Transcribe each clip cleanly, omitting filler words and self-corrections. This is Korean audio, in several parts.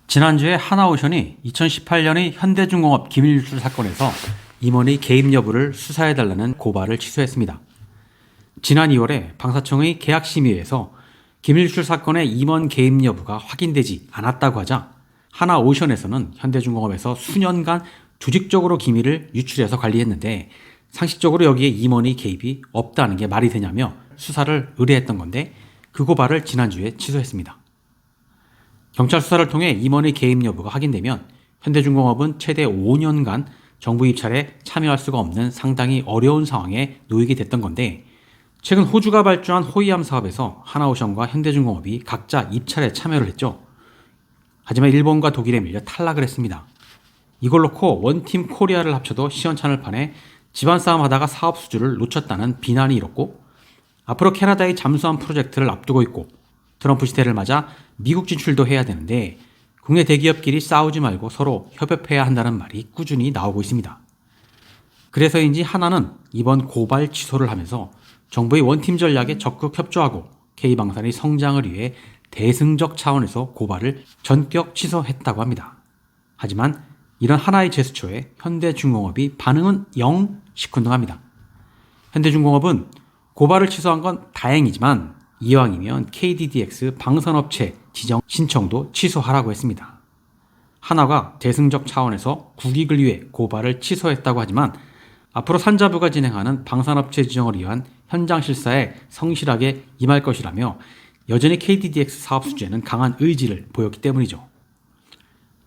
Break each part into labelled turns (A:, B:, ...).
A: 지난주에 하나오션이 2018년의 현대중공업 기밀유출 사건에서 임원의 개입 여부를 수사해달라는 고발을 취소했습니다. 지난 2월에 방사청의 계약심의회에서 기밀유출 사건의 임원 개입 여부가 확인되지 않았다고 하자 하나오션에서는 현대중공업에서 수년간 조직적으로 기밀을 유출해서 관리했는데 상식적으로 여기에 임원의 개입이 없다는 게 말이 되냐며 수사를 의뢰했던 건데 그 고발을 지난주에 취소했습니다. 경찰 수사를 통해 임원의 개입 여부가 확인되면 현대중공업은 최대 5년간 정부 입찰에 참여할 수가 없는 상당히 어려운 상황에 놓이게 됐던 건데 최근 호주가 발주한 호위함 사업에서 하나오션과 현대중공업이 각자 입찰에 참여를 했죠. 하지만 일본과 독일에 밀려 탈락을 했습니다. 이걸 놓고 원팀 코리아를 합쳐도 시원찮을 판에 집안 싸움 하다가 사업 수주를 놓쳤다는 비난이 일었고 앞으로 캐나다의 잠수함 프로젝트를 앞두고 있고 트럼프 시대를 맞아 미국 진출도 해야 되는데 국내 대기업끼리 싸우지 말고 서로 협업해야 한다는 말이 꾸준히 나오고 있습니다. 그래서인지 하나는 이번 고발 취소를 하면서 정부의 원팀 전략에 적극 협조하고 K방산의 성장을 위해 대승적 차원에서 고발을 전격 취소했다고 합니다. 하지만 이런 하나의 제스처에 현대중공업이 반응은 영 시큰둥합니다. 현대중공업은 고발을 취소한 건 다행이지만 이왕이면 KDDX 방산업체 지정 신청도 취소하라고 했습니다. 하나가 대승적 차원에서 국익을 위해 고발을 취소했다고 하지만 앞으로 산자부가 진행하는 방산업체 지정을 위한 현장 실사에 성실하게 임할 것이라며 여전히 KDDX 사업 수주에는 강한 의지를 보였기 때문이죠.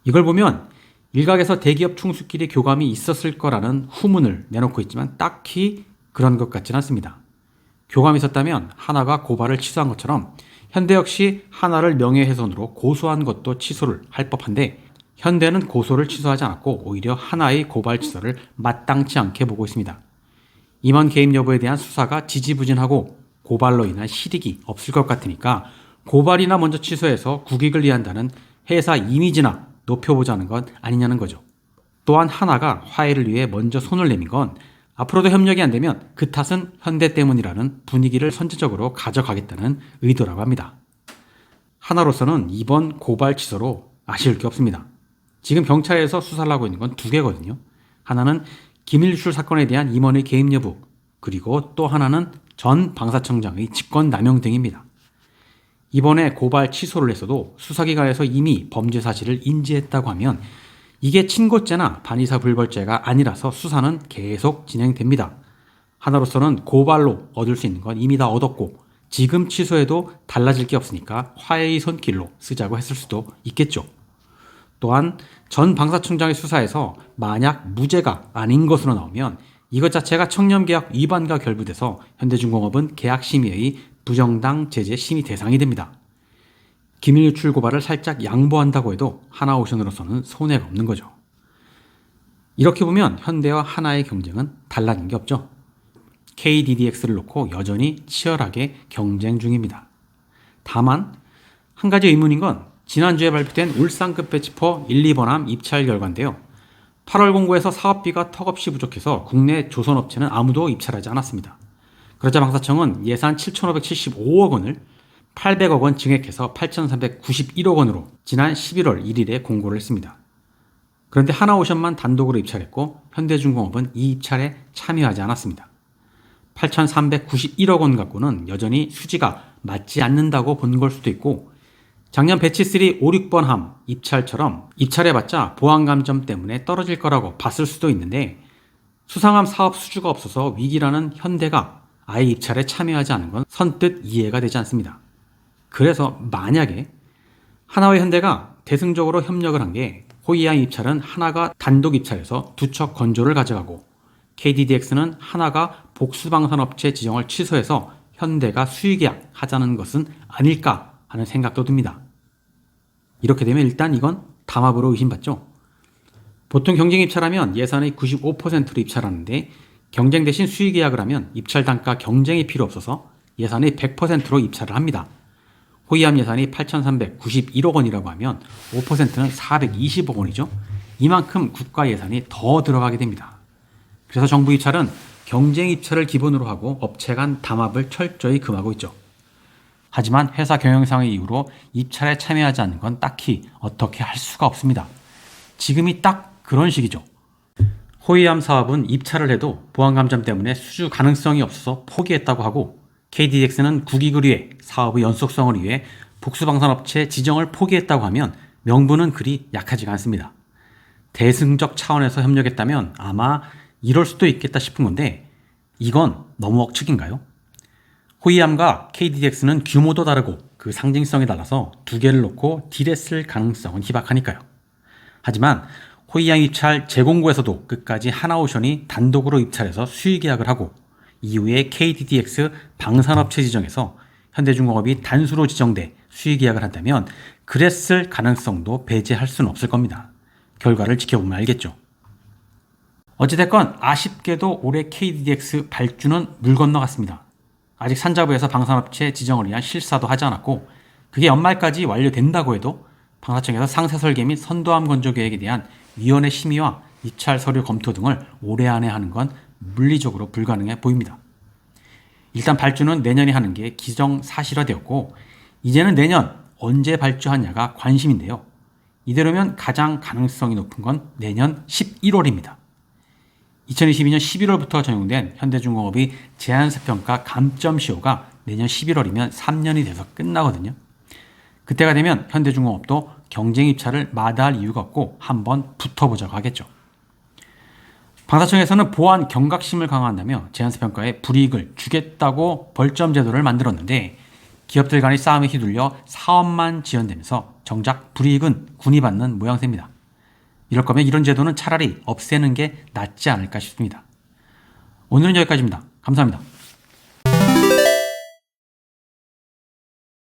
A: 이걸 보면 일각에서 대기업 총수끼리 교감이 있었을 거라는 후문을 내놓고 있지만 딱히 그런 것 같지는 않습니다. 교감이 있었다면 하나가 고발을 취소한 것처럼 현대 역시 하나를 명예훼손으로 고소한 것도 취소를 할 법한데 현대는 고소를 취소하지 않았고 오히려 하나의 고발 취소를 마땅치 않게 보고 있습니다. 임원 개입 여부에 대한 수사가 지지부진하고 고발로 인한 실익이 없을 것 같으니까 고발이나 먼저 취소해서 국익을 위한다는 회사 이미지나 높여보자는 것 아니냐는 거죠. 또한 하나가 화해를 위해 먼저 손을 내민 건 앞으로도 협력이 안 되면 그 탓은 현대 때문이라는 분위기를 선제적으로 가져가겠다는 의도라고 합니다. 하나로서는 이번 고발 취소로 아쉬울 게 없습니다. 지금 경찰에서 수사를 하고 있는 건 두 개거든요. 하나는 기밀유출 사건에 대한 임원의 개입 여부, 그리고 또 하나는 전 방사청장의 직권남용 등입니다. 이번에 고발 취소를 했어도 수사기관에서 이미 범죄 사실을 인지했다고 하면 이게 친고죄나 반의사불벌죄가 아니라서 수사는 계속 진행됩니다. 하나로서는 고발로 얻을 수 있는 건 이미 다 얻었고 지금 취소해도 달라질 게 없으니까 화해의 손길로 쓰자고 했을 수도 있겠죠. 또한 전 방사청장의 수사에서 만약 무죄가 아닌 것으로 나오면 이것 자체가 청렴계약 위반과 결부돼서 현대중공업은 계약심의의 부정당 제재 심의 대상이 됩니다. 기밀유출 고발을 살짝 양보한다고 해도 하나오션으로서는 손해가 없는 거죠. 이렇게 보면 현대와 하나의 경쟁은 달라진 게 없죠. KDDX를 놓고 여전히 치열하게 경쟁 중입니다. 다만 한 가지 의문인 건 지난주에 발표된 울산급 배치포 1, 2번함 입찰 결과인데요. 8월 공고에서 사업비가 턱없이 부족해서 국내 조선업체는 아무도 입찰하지 않았습니다. 그러자 방사청은 예산 7,575억 원을 800억 원 증액해서 8,391억 원으로 지난 11월 1일에 공고를 했습니다. 그런데 하나오션만 단독으로 입찰했고 현대중공업은 이 입찰에 참여하지 않았습니다. 8,391억 원 갖고는 여전히 수지가 맞지 않는다고 본 걸 수도 있고 작년 배치3 5, 6번 함 입찰처럼 입찰해봤자 보안감점 때문에 떨어질 거라고 봤을 수도 있는데 수상함 사업 수주가 없어서 위기라는 현대가 아예 입찰에 참여하지 않은 건 선뜻 이해가 되지 않습니다. 그래서 만약에 하나와 현대가 대승적으로 협력을 한 게 호위함 입찰은 하나가 단독 입찰해서 두 척 건조를 가져가고 KDDX는 하나가 복수방산업체 지정을 취소해서 현대가 수의계약 하자는 것은 아닐까 하는 생각도 듭니다. 이렇게 되면 일단 이건 담합으로 의심받죠. 보통 경쟁 입찰하면 예산의 95%로 입찰하는데 경쟁 대신 수의계약을 하면 입찰 단가 경쟁이 필요 없어서 예산의 100%로 입찰을 합니다. 호위함 예산이 8,391억 원이라고 하면 5%는 420억 원이죠. 이만큼 국가 예산이 더 들어가게 됩니다. 그래서 정부 입찰은 경쟁 입찰을 기본으로 하고 업체 간 담합을 철저히 금하고 있죠. 하지만 회사 경영상의 이유로 입찰에 참여하지 않는 건 딱히 어떻게 할 수가 없습니다. 지금이 딱 그런 시기죠. 호위함 사업은 입찰을 해도 보안 감점 때문에 수주 가능성이 없어서 포기했다고 하고, KDX는 국익을 위해 사업의 연속성을 위해 복수방산업체 지정을 포기했다고 하면 명분은 그리 약하지가 않습니다. 대승적 차원에서 협력했다면 아마 이럴 수도 있겠다 싶은 건데, 이건 너무 억측인가요? 호위함과 KDX는 규모도 다르고 그 상징성이 달라서 두 개를 놓고 딜했을 가능성은 희박하니까요. 하지만 호위함 입찰 재공고에서도 끝까지 하나오션이 단독으로 입찰해서 수의계약을 하고, 이후에 KDDX 방산업체 지정에서 현대중공업이 단수로 지정돼 수의계약을 한다면 그랬을 가능성도 배제할 수는 없을 겁니다. 결과를 지켜보면 알겠죠. 어찌됐건 아쉽게도 올해 KDDX 발주는 물 건너갔습니다. 아직 산자부에서 방산업체 지정을 위한 실사도 하지 않았고, 그게 연말까지 완료된다고 해도 방사청에서 상세 설계 및 선도함 건조 계획에 대한 위원회 심의와 입찰 서류 검토 등을 올해 안에 하는 건 물리적으로 불가능해 보입니다. 일단 발주는 내년에 하는 게 기정사실화되었고, 이제는 내년 언제 발주하냐가 관심인데요. 이대로면 가장 가능성이 높은 건 내년 11월입니다. 2022년 11월부터 적용된 현대중공업의 제한세평가 감점시효가 내년 11월이면 3년이 돼서 끝나거든요. 그때가 되면 현대중공업도 경쟁 입찰을 마다할 이유가 없고 한번 붙어보자고 하겠죠. 방사청에서는 보안 경각심을 강화한다며 제한세평가에 불이익을 주겠다고 벌점 제도를 만들었는데, 기업들 간의 싸움에 휘둘려 사업만 지연되면서 정작 불이익은 군이 받는 모양새입니다. 이럴 거면 이런 제도는 차라리 없애는 게 낫지 않을까 싶습니다. 오늘은 여기까지입니다. 감사합니다.